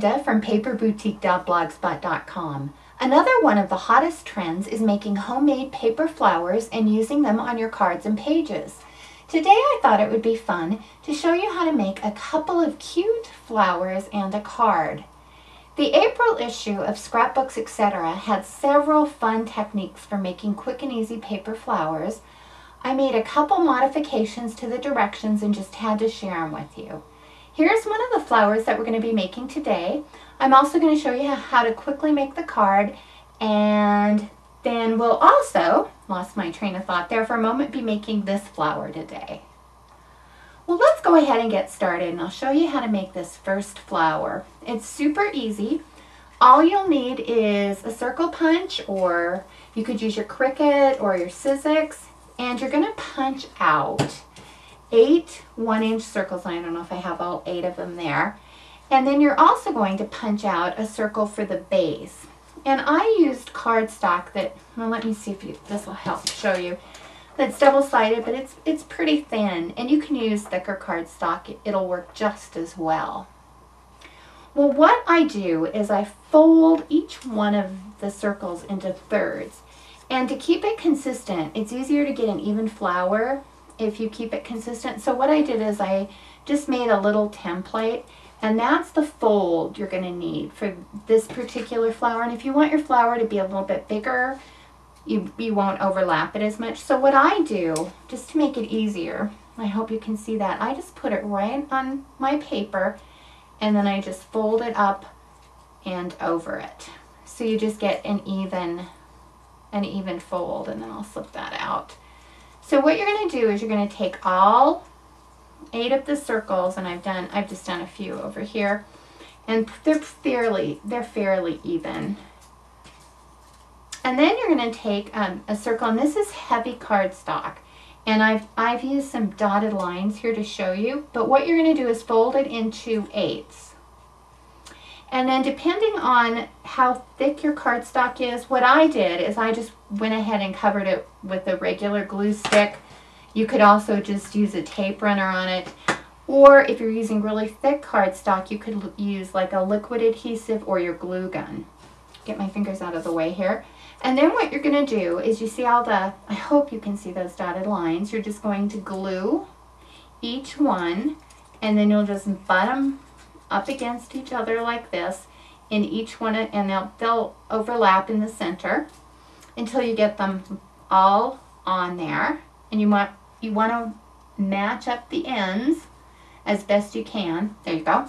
Linda from paperboutique.blogspot.com. Another one of the hottest trends is making homemade paper flowers and using them on your cards and pages. Today I thought it would be fun to show you how to make a couple of cute flowers and a card. The April issue of Scrapbooks, etc. had several fun techniques for making quick and easy paper flowers. I made a couple modifications to the directions and just had to share them with you. Here's one of the flowers that we're going to be making today. I'm also going to show you how to quickly make the card, and then we'll also, lost my train of thought there for a moment, be making this flower today. Well, let's go ahead and get started, and I'll show you how to make this first flower. It's super easy. All you'll need is a circle punch, or you could use your Cricut or your Sizzix, and you're going to punch out 8 1-inch circles. I don't know if I have all 8 of them there. And then you're also going to punch out a circle for the base. And I used cardstock that, well, let me see if this will help show you. That's double-sided, but it's pretty thin, and you can use thicker cardstock. It'll work just as well. Well, what I do is I fold each one of the circles into thirds. And to keep it consistent, it's easier to get an even flower if you keep it consistent. So what I did is I just made a little template, and that's the fold you're going to need for this particular flower. And if you want your flower to be a little bit bigger, you won't overlap it as much. So what I do, just to make it easier, I hope you can see that, I just put it right on my paper, and then I just fold it up and over it. So you just get an even fold, and then I'll slip that out. So what you're going to do is you're going to take all 8 of the circles, and I've just done a few over here, and they're fairly even. And then you're going to take a circle, and this is heavy cardstock, and I've used some dotted lines here to show you, but what you're going to do is fold it into 8s. And then depending on how thick your cardstock is, what I did is I just went ahead and covered it with a regular glue stick. You could also just use a tape runner on it, or if you're using really thick cardstock, you could use like a liquid adhesive or your glue gun. Get my fingers out of the way here. And then what you're going to do is, you see all the, I hope you can see those dotted lines, you're just going to glue each one, and then you'll just butt them up against each other like this in each one, and they'll overlap in the center until you get them all on there. And you want to match up the ends as best you can. There you go.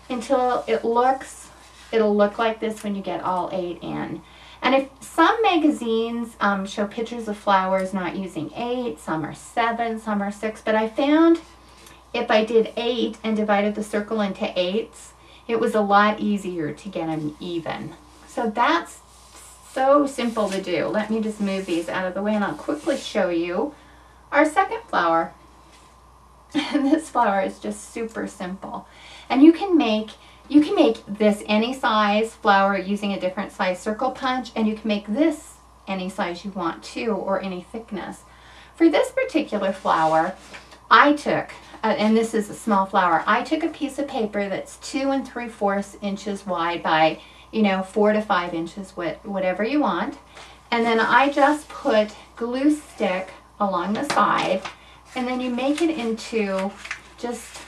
Until it'll look like this when you get all 8 in. And if some magazines show pictures of flowers not using 8, some are 7, some are 6, but I found if I did 8 and divided the circle into 8s, it was a lot easier to get them even. So that's so simple to do. Let me just move these out of the way, and I'll quickly show you our second flower. And this flower is just super simple. And you can make this any size flower using a different size circle punch, and you can make this any size you want to, or any thickness. For this particular flower, I took, and this is a small flower, I took a piece of paper that's 2 3/4 inches wide by, 4 to 5 inches width, whatever you want. And then I just put glue stick along the side, and then you make it into just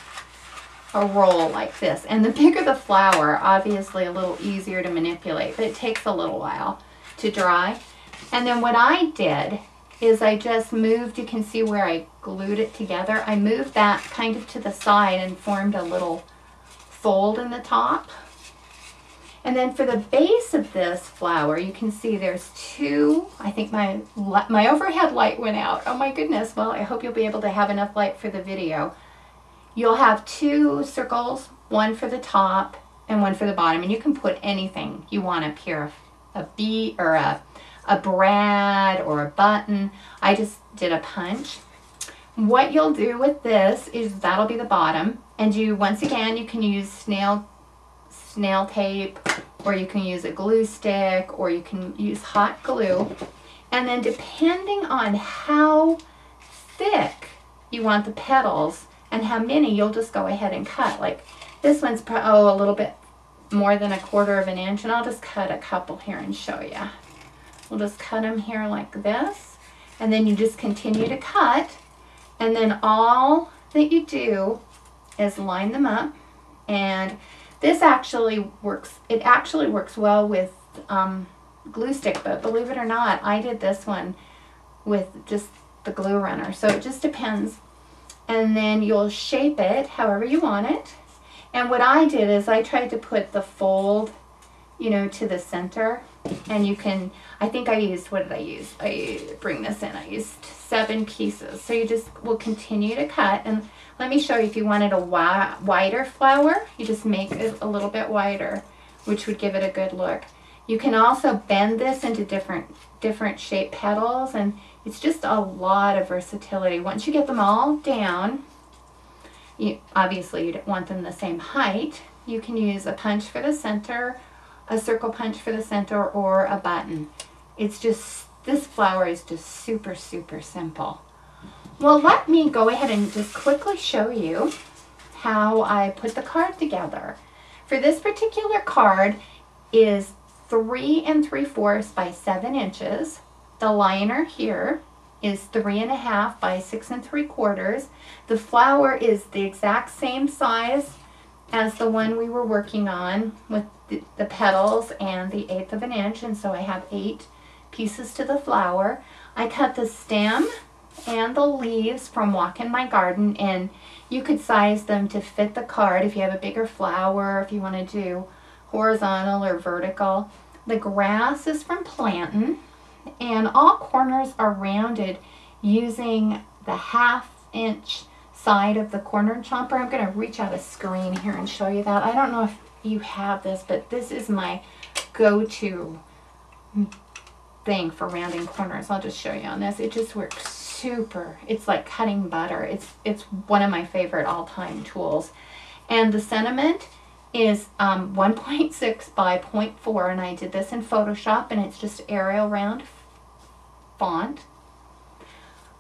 a roll like this. And the bigger the flower, obviously a little easier to manipulate, but it takes a little while to dry. And then what I did is I just moved, you can see where I glued it together, I moved that kind of to the side and formed a little fold in the top. And then for the base of this flower, you can see there's 2, I think my overhead light went out. Oh my goodness, well, I hope you'll be able to have enough light for the video. You'll have 2 circles, one for the top and one for the bottom, and you can put anything you want up here, a bee or a brad or a button. I just did a punch. What you'll do with this is that'll be the bottom, and once again you can use snail tape, or you can use a glue stick, or you can use hot glue. And then depending on how thick you want the petals and how many, you'll just go ahead and cut. Like this one's a little bit more than 1/4 of an inch, and I'll just cut a couple here and show you. We'll just cut them here like this, and then you just continue to cut, and then all that you do is line them up. And this actually works, it actually works well with glue stick, but believe it or not, I did this one with just the glue runner, so it just depends. And then you'll shape it however you want it. And what I did is I tried to put the fold, you know, to the center. And you can, I think I used, what did I use? Bring this in, I used 7 pieces. So you just will continue to cut. And let me show you, if you wanted a wider flower, you just make it a little bit wider, which would give it a good look. You can also bend this into different shaped petals, and it's just a lot of versatility. Once you get them all down, obviously you don't want them the same height. You can use a punch for the center, a circle punch for the center, or a button. It's just, this flower is just super, super simple. Well, let me go ahead and just quickly show you how I put the card together. For this particular card is 3 3/4 by 7 inches. The liner here is 3.5 by 6 3/4. The flower is the exact same size as the one we were working on with the petals and the 1/8 of an inch, and so I have 8 pieces to the flower. I cut the stem and the leaves from Walk in My Garden, and you could size them to fit the card if you have a bigger flower, if you want to do horizontal or vertical. The grass is from Plantin', and all corners are rounded using the 1/2 inch side of the corner chomper. I'm going to reach out a screen here and show you that. I don't know if you have this, but this is my go-to thing for rounding corners. I'll just show you on this. It just works super. It's like cutting butter. It's one of my favorite all-time tools. And the sentiment is 1.6 by 0.4, and I did this in Photoshop, and it's just Arial round font.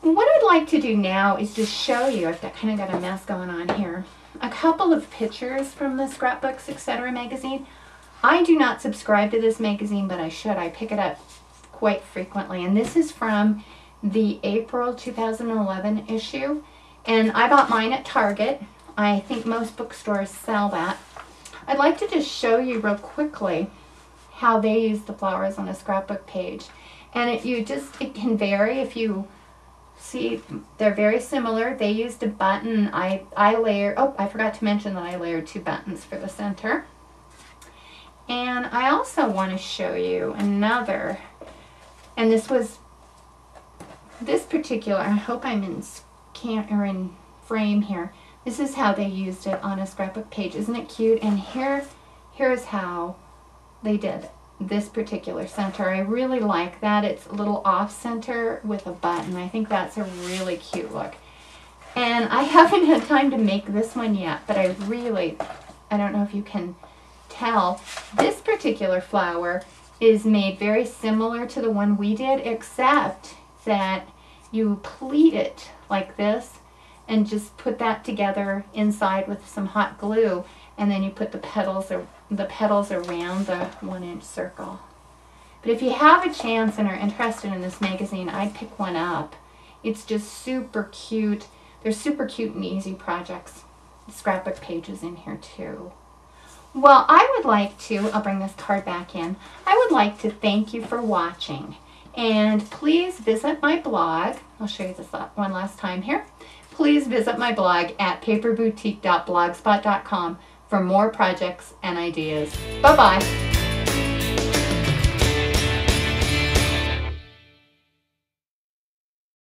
What I'd like to do now is just show you, I've kind of got a mess going on here, a couple of pictures from the Scrapbooks, Etc. magazine. I do not subscribe to this magazine, but I should. I pick it up quite frequently, and this is from the April 2011 issue, and I bought mine at Target. I think most bookstores sell that. I'd like to just show you real quickly how they use the flowers on a scrapbook page, and it can vary. If you see, they're very similar. They used a button. I layered, oh, I forgot to mention that I layered 2 buttons for the center. And I also want to show you another, and this particular, I hope I'm in frame here. This is how they used it on a scrapbook page. Isn't it cute? And here's how they did this particular center. I really like that. It's a little off center with a button. I think that's a really cute look. And I haven't had time to make this one yet, but I don't know if you can tell, this particular flower is made very similar to the one we did, except that you pleat it like this and just put that together inside with some hot glue, and then you put the petals around the 1-inch circle. But if you have a chance and are interested in this magazine, I'd pick one up. It's just super cute. They're super cute and easy projects. Scrapbook pages in here too. Well, I would like to, I'll bring this card back in. I would like to thank you for watching. And please visit my blog. I'll show you this one last time here. Please visit my blog at paperboutique.blogspot.com for more projects and ideas. Bye-bye.